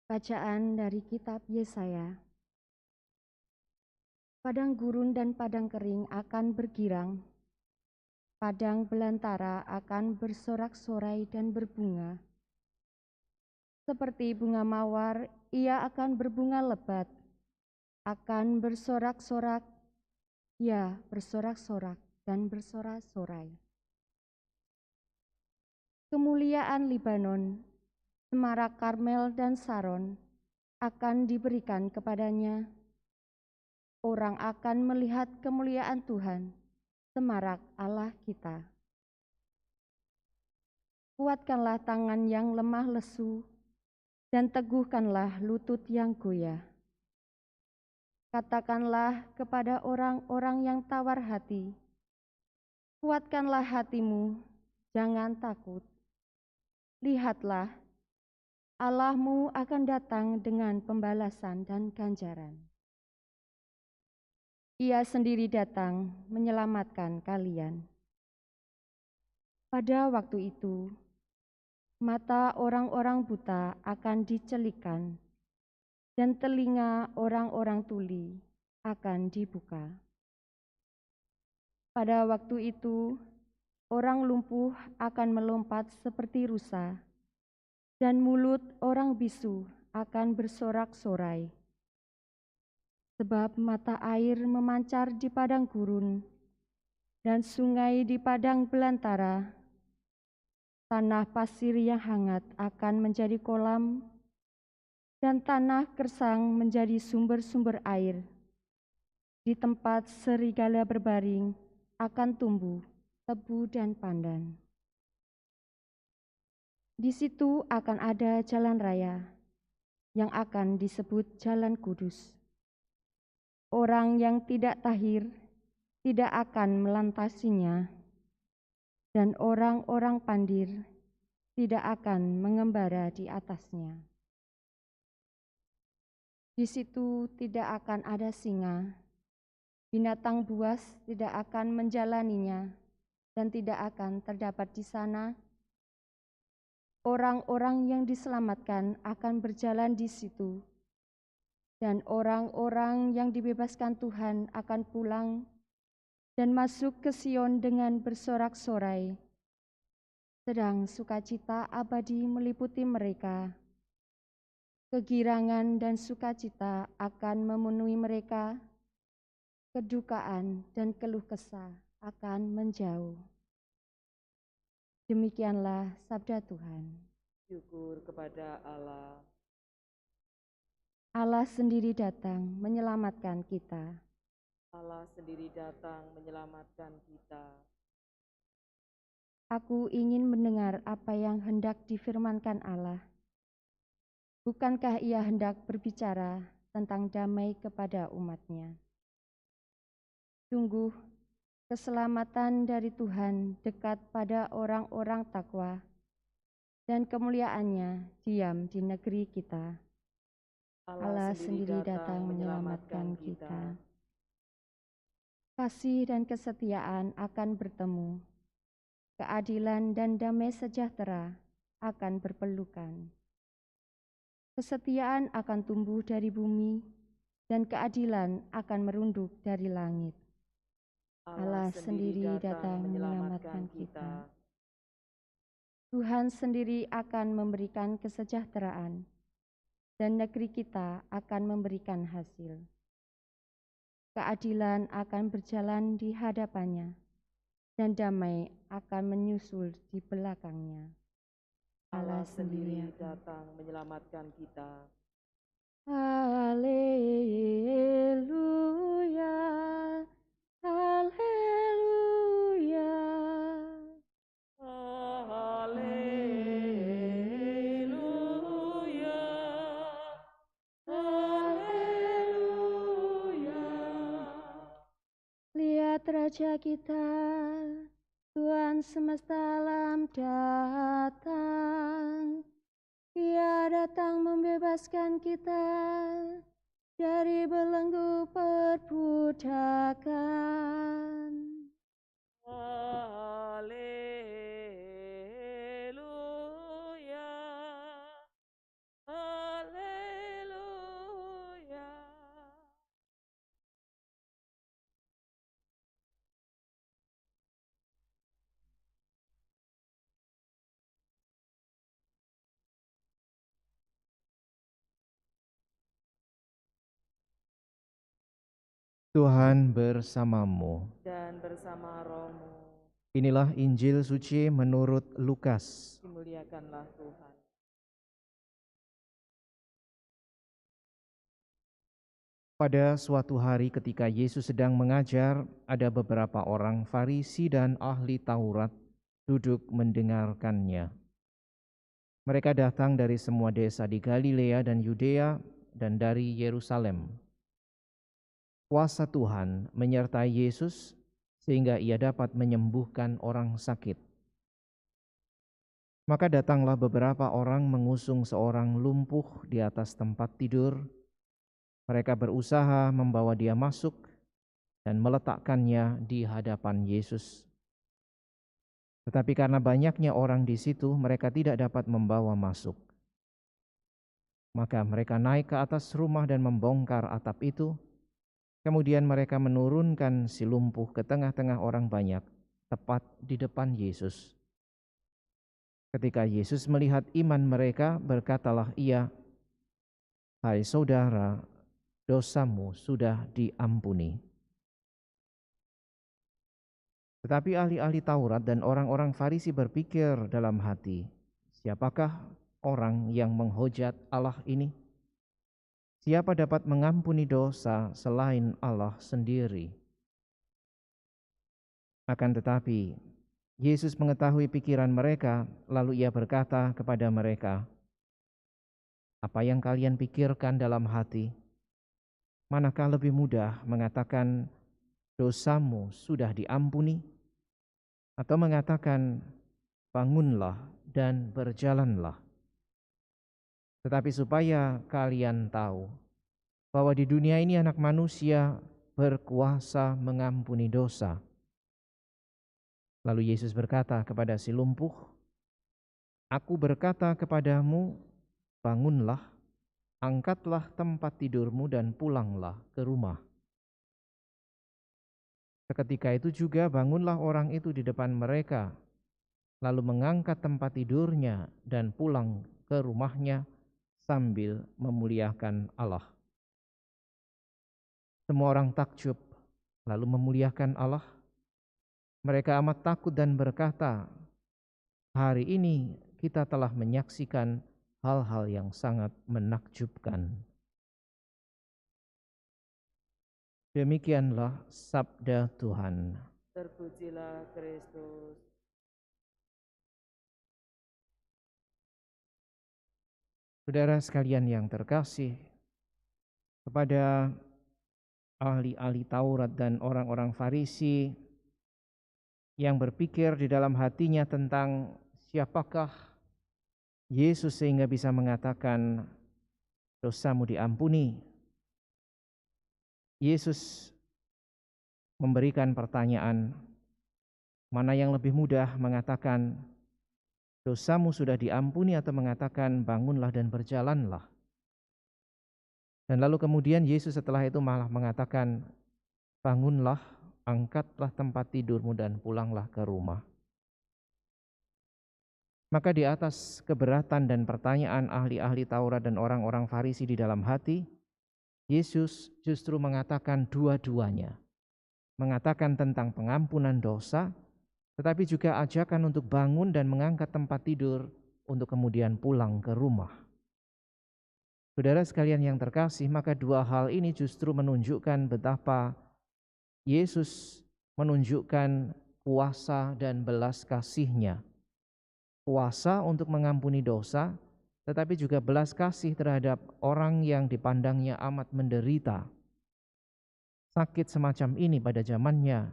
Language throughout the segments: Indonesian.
Bacaan dari kitab Yesaya. Padang gurun dan padang kering akan bergirang, padang belantara akan bersorak-sorai dan berbunga. Seperti bunga mawar, ia akan berbunga lebat, akan bersorak-sorak, ya bersorak-sorak dan bersorak-sorai. Kemuliaan Libanon, semarak Karmel dan Saron akan diberikan kepadanya. Orang akan melihat kemuliaan Tuhan, semarak Allah kita. Kuatkanlah tangan yang lemah lesu, dan teguhkanlah lutut yang goyah. Katakanlah kepada orang-orang yang tawar hati, kuatkanlah hatimu, jangan takut. Lihatlah, Allahmu akan datang dengan pembalasan dan ganjaran. Ia sendiri datang menyelamatkan kalian. Pada waktu itu, mata orang-orang buta akan dicelikan, dan telinga orang-orang tuli akan dibuka. Pada waktu itu, orang lumpuh akan melompat seperti rusa, dan mulut orang bisu akan bersorak-sorai. Sebab mata air memancar di padang gurun, dan sungai di padang belantara. Tanah pasir yang hangat akan menjadi kolam, dan tanah gersang menjadi sumber-sumber air. Di tempat serigala berbaring akan tumbuh tebu dan pandan. Di situ akan ada jalan raya yang akan disebut Jalan Kudus. Orang yang tidak tahir tidak akan melintasinya, dan orang-orang pandir tidak akan mengembara di atasnya. Di situ tidak akan ada singa, binatang buas tidak akan menjalaninya, dan tidak akan terdapat di sana. Orang-orang yang diselamatkan akan berjalan di situ, dan orang-orang yang dibebaskan Tuhan akan pulang dan masuk ke Sion dengan bersorak-sorai. Sedang sukacita abadi meliputi mereka. Kegirangan dan sukacita akan memenuhi mereka. Kedukaan dan keluh kesah akan menjauh. Demikianlah sabda Tuhan. Syukur kepada Allah. Allah sendiri datang menyelamatkan kita. Allah sendiri datang menyelamatkan kita. Aku ingin mendengar apa yang hendak difirmankan Allah. Bukankah ia hendak berbicara tentang damai kepada umatnya? Sungguh, keselamatan dari Tuhan dekat pada orang-orang takwa, dan kemuliaannya diam di negeri kita. Allah sendiri datang menyelamatkan kita. Kasih dan kesetiaan akan bertemu. Keadilan dan damai sejahtera akan berpelukan. Kesetiaan akan tumbuh dari bumi, dan keadilan akan merunduk dari langit. Allah sendiri datang menyelamatkan kita. Tuhan sendiri akan memberikan kesejahteraan, dan negeri kita akan memberikan hasil. Keadilan akan berjalan di hadapannya, dan damai akan menyusul di belakangnya. Allah sendiri datang menyelamatkan kita. Haleluya, haleluya, Haleluya, haleluya. Lihat Raja kita, Tuhan semesta alam datang. Ia datang membebaskan kita dari belenggu perbudakan. Haleluya, haleluya. Tuhan bersamamu. dan bersama rohmu. Inilah Injil suci menurut Lukas. Dimuliakanlah Tuhan. Pada suatu hari ketika Yesus sedang mengajar, ada beberapa orang Farisi dan ahli Taurat duduk mendengarkannya. Mereka datang dari semua desa di Galilea dan Yudea dan dari Yerusalem. Kuasa Tuhan menyertai Yesus sehingga ia dapat menyembuhkan orang sakit. Maka datanglah beberapa orang mengusung seorang lumpuh di atas tempat tidur. Mereka berusaha membawa dia masuk dan meletakkannya di hadapan Yesus. Tetapi karena banyaknya orang di situ, mereka tidak dapat membawa masuk. Maka mereka naik ke atas rumah dan membongkar atap itu. Kemudian mereka menurunkan si lumpuh ke tengah-tengah orang banyak, tepat di depan Yesus. Ketika Yesus melihat iman mereka, berkatalah ia, "Hai saudara, dosamu sudah diampuni." Tetapi ahli-ahli Taurat dan orang-orang Farisi berpikir dalam hati, siapakah orang yang menghujat Allah ini? Siapa dapat mengampuni dosa selain Allah sendiri? Akan tetapi, Yesus mengetahui pikiran mereka, lalu ia berkata kepada mereka, "Apa yang kalian pikirkan dalam hati? Manakah lebih mudah mengatakan, dosamu sudah diampuni, atau mengatakan, bangunlah dan berjalanlah? Tetapi supaya kalian tahu bahwa di dunia ini Anak Manusia berkuasa mengampuni dosa." Lalu Yesus berkata kepada si lumpuh, "Aku berkata kepadamu, bangunlah, angkatlah tempat tidurmu dan pulanglah ke rumah." Seketika itu juga bangunlah orang itu di depan mereka, lalu mengangkat tempat tidurnya dan pulang ke rumahnya sambil memuliakan Allah. Semua orang takjub lalu memuliakan Allah. Mereka amat takut dan berkata, "Hari ini kita telah menyaksikan hal-hal yang sangat menakjubkan." Demikianlah sabda Tuhan. Terpujilah Kristus. Saudara sekalian yang terkasih, kepada ahli-ahli Taurat dan orang-orang Farisi yang berpikir di dalam hatinya tentang siapakah Yesus sehingga bisa mengatakan dosamu diampuni, Yesus memberikan pertanyaan, mana yang lebih mudah mengatakan dosamu sudah diampuni atau mengatakan bangunlah dan berjalanlah? Dan lalu kemudian Yesus setelah itu malah mengatakan, bangunlah, angkatlah tempat tidurmu dan pulanglah ke rumah. Maka di atas keberatan dan pertanyaan ahli-ahli Taurat dan orang-orang Farisi di dalam hati, Yesus justru mengatakan dua-duanya. Mengatakan tentang pengampunan dosa, tetapi juga ajakan untuk bangun dan mengangkat tempat tidur untuk kemudian pulang ke rumah. Saudara sekalian yang terkasih, maka dua hal ini justru menunjukkan betapa Yesus menunjukkan kuasa dan belas kasih-Nya. Kuasa untuk mengampuni dosa, tetapi juga belas kasih terhadap orang yang dipandangnya amat menderita. Sakit semacam ini pada zamannya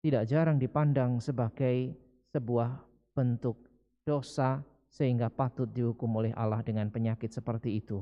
tidak jarang dipandang sebagai sebuah bentuk dosa sehingga patut dihukum oleh Allah dengan penyakit seperti itu.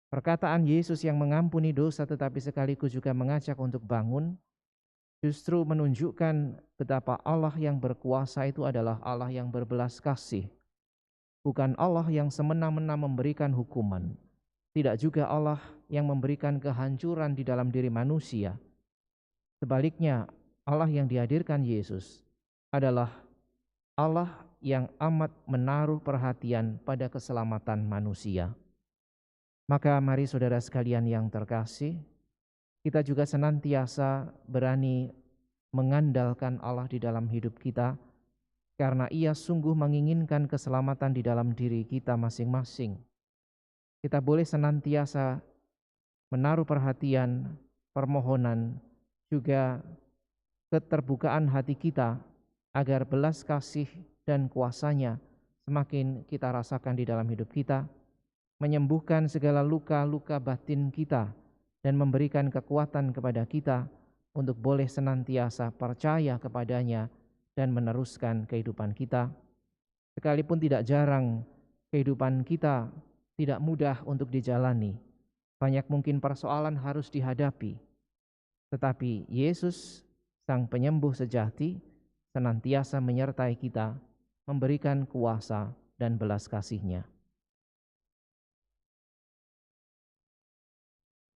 Perkataan Yesus yang mengampuni dosa tetapi sekaligus juga mengajak untuk bangun justru menunjukkan betapa Allah yang berkuasa itu adalah Allah yang berbelas kasih. Bukan Allah yang semena-mena memberikan hukuman. Tidak juga Allah yang memberikan kehancuran di dalam diri manusia. Sebaliknya, Allah yang dihadirkan Yesus adalah Allah yang amat menaruh perhatian pada keselamatan manusia. Maka mari saudara sekalian yang terkasih, kita juga senantiasa berani mengandalkan Allah di dalam hidup kita, karena Ia sungguh menginginkan keselamatan di dalam diri kita masing-masing. Kita boleh senantiasa menaruh perhatian, permohonan, juga keterbukaan hati kita agar belas kasih dan kuasa-Nya semakin kita rasakan di dalam hidup kita, menyembuhkan segala luka-luka batin kita dan memberikan kekuatan kepada kita untuk boleh senantiasa percaya kepadanya dan meneruskan kehidupan kita. Sekalipun tidak jarang kehidupan kita tidak mudah untuk dijalani, banyak mungkin persoalan harus dihadapi, tetapi Yesus, Sang Penyembuh sejati, senantiasa menyertai kita, memberikan kuasa dan belas kasih-Nya.